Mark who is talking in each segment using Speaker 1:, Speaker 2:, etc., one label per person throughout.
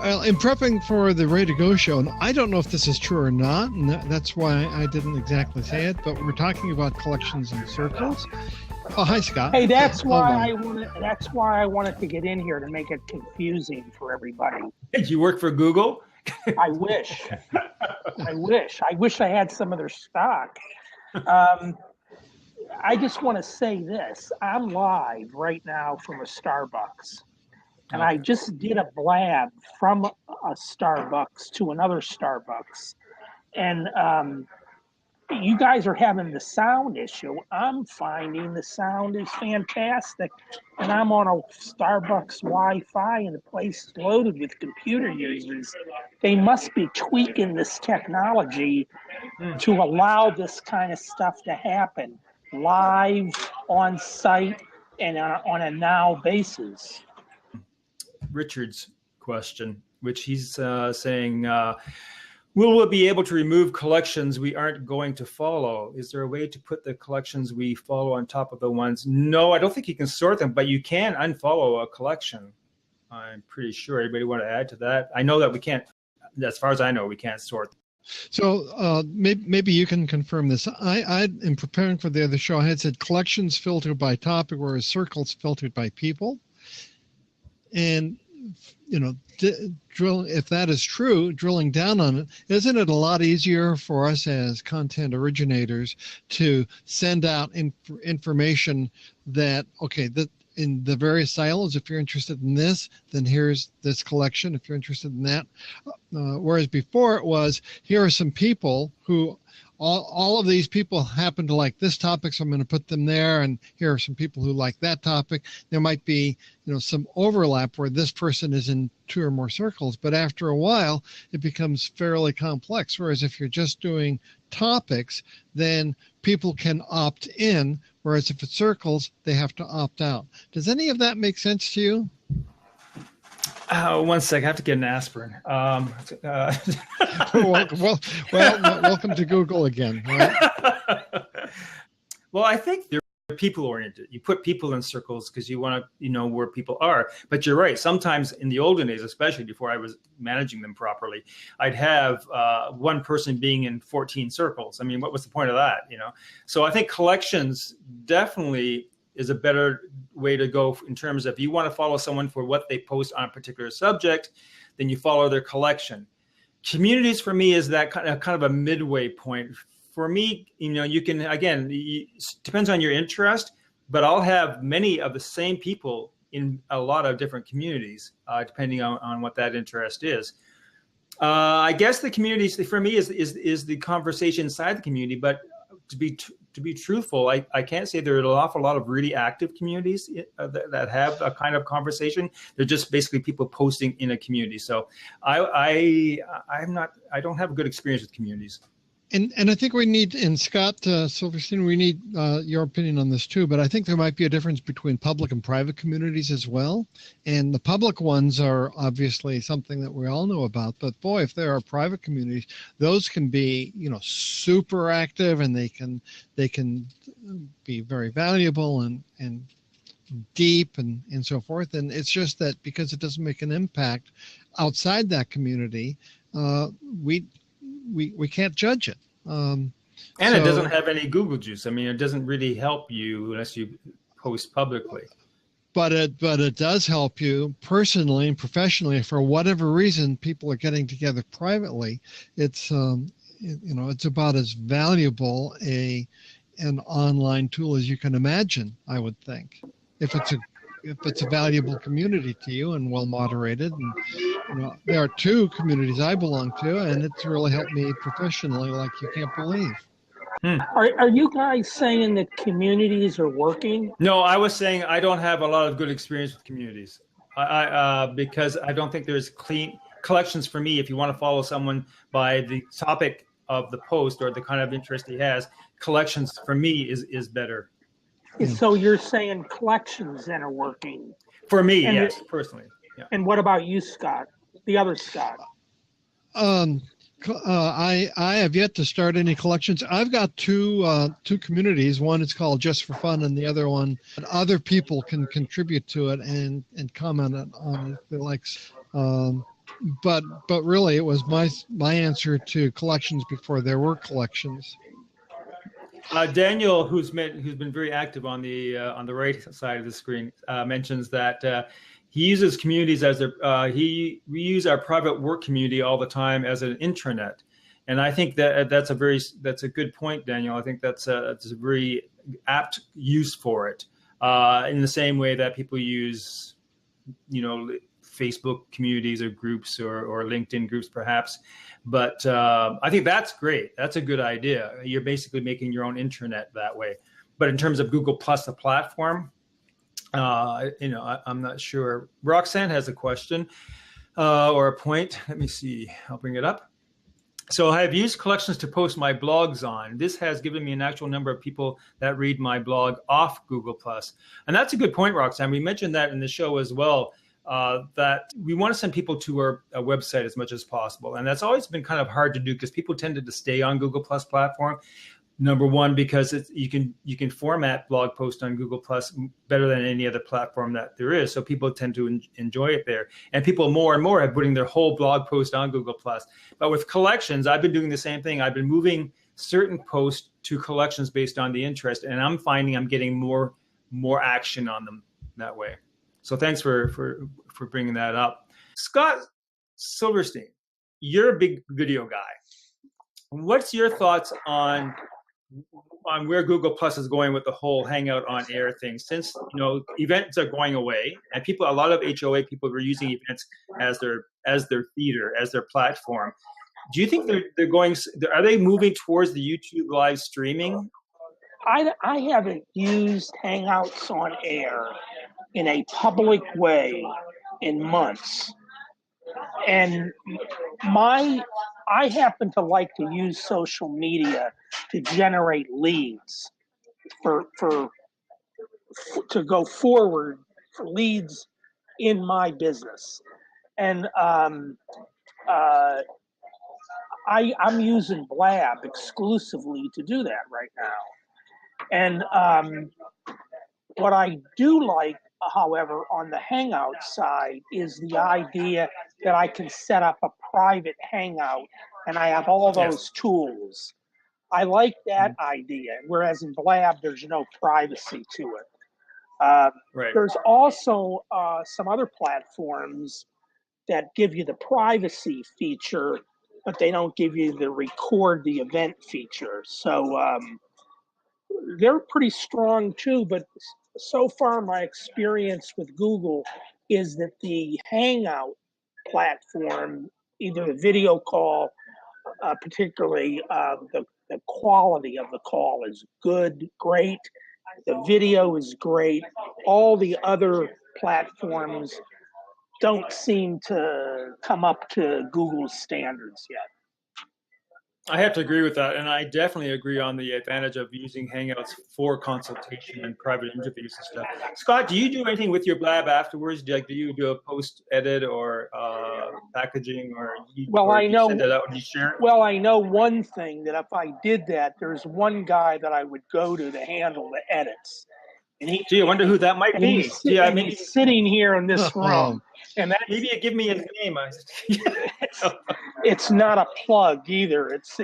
Speaker 1: Well, in prepping for the Ray2Go show, and I don't know if this is true or not, and that's why I didn't exactly say it, but we're talking about collections and circles. Oh, hi, Scott.
Speaker 2: Hey, that's why I wanted to get in here, to make it confusing for everybody.
Speaker 3: Did you work for Google?
Speaker 2: I wish. I wish I had some of their stock. I just want to say this. I'm live right now from a Starbucks. And I just did a blab from a Starbucks to another Starbucks. And you guys are having the sound issue. I'm finding the sound is fantastic. And I'm on a Starbucks Wi-Fi, and the place is loaded with computer users. They must be tweaking this technology to allow this kind of stuff to happen live, on site, and on a now basis.
Speaker 3: Richard's question, which he's saying, will we be able to remove collections we aren't going to follow? Is there a way to put the collections we follow on top of the ones? No, I don't think you can sort them, but you can unfollow a collection. I'm pretty sure. Anybody want to add to that? I know that we can't, as far as I know, we can't sort them.
Speaker 1: So maybe you can confirm this. I in preparing for the other show, I had said collections filtered by topic, whereas circles filtered by people. And, you know, if that is true, drilling down on it, isn't it a lot easier for us as content originators to send out information that, okay, in the various silos, if you're interested in this, then here's this collection, if you're interested in that. Whereas before it was, here are some people who, all of these people happen to like this topic, so I'm going to put them there, and here are some people who like that topic. There might be, you know, some overlap where this person is in 2 or more circles, but after a while, it becomes fairly complex. Whereas if you're just doing topics, then people can opt in, whereas if it's circles, they have to opt out. Does any of that make sense to you?
Speaker 3: 1 sec, I have to get an aspirin.
Speaker 1: well, welcome to Google again. Right?
Speaker 3: Well, I think they're people-oriented. You put people in circles because you want to, know where people are. But you're right. Sometimes in the olden days, especially before I was managing them properly, I'd have one person being in 14 circles. I mean, what was the point of that? So I think collections definitely is a better way to go in terms of, if you want to follow someone for what they post on a particular subject, then you follow their collection. Communities for me is that kind of a midway point. For me, you can, again, it depends on your interest, but I'll have many of the same people in a lot of different communities, depending on what that interest is. I guess the communities for me is the conversation inside the community, but to be truthful, I can't say there are an awful lot of really active communities that have a kind of conversation. They're just basically people posting in a community. So I don't have a good experience with communities.
Speaker 1: And I think we need, and Scott Silverstein, we need your opinion on this too, but I think there might be a difference between public and private communities as well. And the public ones are obviously something that we all know about, but boy, if there are private communities, those can be, super active, and they can be very valuable and deep and so forth. And it's just that because it doesn't make an impact outside that community, we can't judge it.
Speaker 3: It doesn't have any Google juice. I mean, it doesn't really help you unless you post publicly.
Speaker 1: But it does help you personally and professionally. For whatever reason, people are getting together privately. It's it's about as valuable an online tool as you can imagine, I would think. If it's a valuable community to you and well moderated, and there are 2 communities I belong to, and it's really helped me professionally like you can't believe.
Speaker 2: Are you guys saying that communities are working?
Speaker 3: No, I was saying I don't have a lot of good experience with communities. Because I don't think there's clean collections for me. If you want to follow someone by the topic of the post or the kind of interest he has, collections for me is better.
Speaker 2: So you're saying collections then are working?
Speaker 3: For me, yes, personally. Yeah.
Speaker 2: And what about you, Scott? The other Scott?
Speaker 1: I have yet to start any collections. I've got two communities. One is called Just for Fun, and the other one, other people can contribute to it and comment on it. Like but really, it was my answer to collections before there were collections.
Speaker 3: Daniel, who's been very active on the right side of the screen, mentions that he uses communities as we use our private work community all the time as an intranet, and I think that's a good point, Daniel. I think that's a very apt use for it. In the same way that people use, Facebook communities or groups or LinkedIn groups, perhaps. But I think that's great. That's a good idea. You're basically making your own intranet that way. But in terms of GooglePlus, the platform, I'm not sure. Roxanne has a question or a point. Let me see. I'll bring it up. So I have used collections to post my blogs on. This has given me an actual number of people that read my blog off GooglePlus. And that's a good point, Roxanne. We mentioned that in the show as well. That we want to send people to our website as much as possible. And that's always been kind of hard to do because people tended to stay on Google Plus platform. Number one, because you can format blog posts on Google Plus better than any other platform that there is. So people tend to enjoy it there. And people more and more are putting their whole blog post on Google Plus. But with collections, I've been doing the same thing. I've been moving certain posts to collections based on the interest. And I'm finding I'm getting more action on them that way. So thanks for bringing that up. Scott Silverstein, you're a big video guy. What's your thoughts on where Google Plus is going with the whole Hangout on Air thing? Since events are going away, and a lot of HOA people are using events as their feeder, as their platform. Do you think are they moving towards the YouTube live streaming?
Speaker 2: I haven't used Hangouts on Air in a public way in months. And I happen to like to use social media to generate leads to go forward for leads in my business. And I'm using Blab exclusively to do that right now. And what I do like, however, on the Hangout side is the idea that I can set up a private Hangout and I have all those tools. I like that idea, whereas in Blab, there's no privacy to it.
Speaker 3: Right.
Speaker 2: There's also some other platforms that give you the privacy feature, but they don't give you the record the event feature. So they're pretty strong too, but so far my experience with Google is that the Hangout platform, either the video call, particularly the quality of the call is great. The video is great. All the other platforms don't seem to come up to Google's standards yet.
Speaker 3: I have to agree with that, and I definitely agree on the advantage of using Hangouts for consultation and private interviews and stuff. Scott, do you do anything with your Blab afterwards? Do you do a post edit or packaging, or send it out and you share it?
Speaker 2: Well, I know one thing, that if I did that, there's one guy that I would go to handle the edits. And
Speaker 3: I wonder who that might be.
Speaker 2: He's sitting here in this room. And
Speaker 3: maybe you give me his name.
Speaker 2: It's not a plug either. It's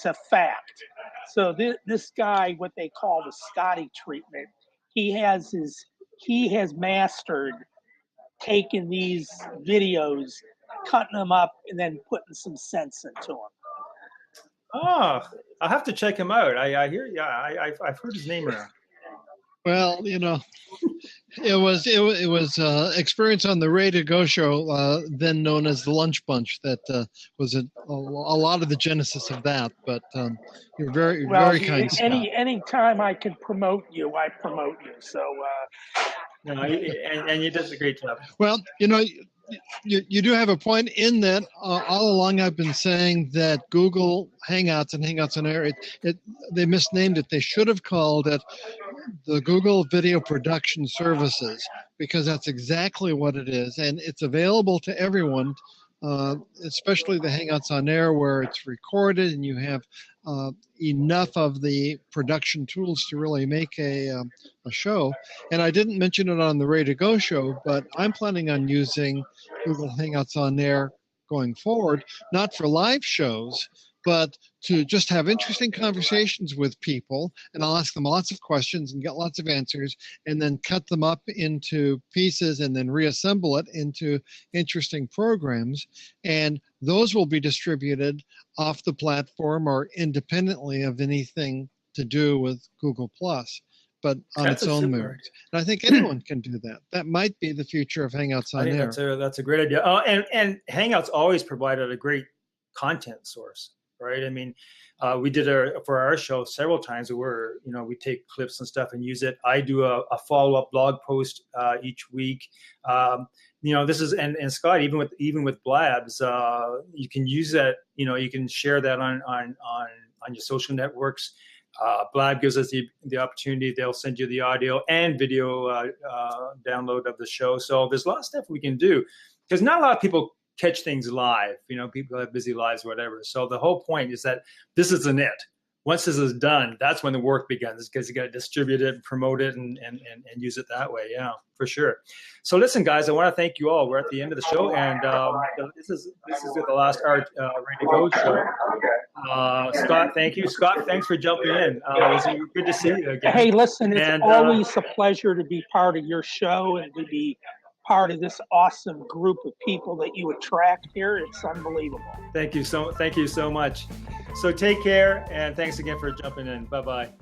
Speaker 2: a fact. So this guy, what they call the Scotty treatment, he has mastered taking these videos, cutting them up, and then putting some sense into them.
Speaker 3: Oh, I'll have to check him out. I hear. Yeah, I've heard his name around.
Speaker 1: Well, it was experience on the Ray2Go show, then known as the Lunch Bunch, that was a lot of the genesis of that. But you're very kind.
Speaker 2: Any time I can promote you, I promote you. So.
Speaker 3: And you did a great job.
Speaker 1: Well, you do have a point in that all along I've been saying that Google Hangouts and Hangouts on Air, they misnamed it. They should have called it the Google Video Production Services, because that's exactly what it is. And it's available to everyone especially the Hangouts on Air where it's recorded and you have enough of the production tools to really make a show. And I didn't mention it on the Ray2Go show, but I'm planning on using Google Hangouts on Air going forward, not for live shows, but to just have interesting conversations with people, and I'll ask them lots of questions and get lots of answers, and then cut them up into pieces and then reassemble it into interesting programs. And those will be distributed off the platform or independently of anything to do with Google Plus, but on its own merits. And I think anyone can do that. That might be the future of Hangouts on Air.
Speaker 3: That's a great idea. And Hangouts always provided a great content source. Right. I mean, we did for our show several times where, we take clips and stuff and use it. I do a follow-up blog post each week. This is, and Scott, even with Blabs, you can use that, you can share that on your social networks. Blab gives us the opportunity. They'll send you the audio and video download of the show. So there's a lot of stuff we can do because not a lot of people catch things live. People have busy lives, whatever. So the whole point is that this isn't it. Once this is done, that's when the work begins because you got to distribute it, promote it, and use it that way. Yeah, for sure. So listen, guys, I want to thank you all. We're at the end of the show, and this is the last Ray2Go show. Scott, thank you. Scott, thanks for jumping in. It was good to see you again.
Speaker 2: Hey, listen, it's always a pleasure to be part of your show and to be part of this awesome group of people that you attract here. It's unbelievable.
Speaker 3: Thank you so much. So take care, and thanks again for jumping in. Bye-bye.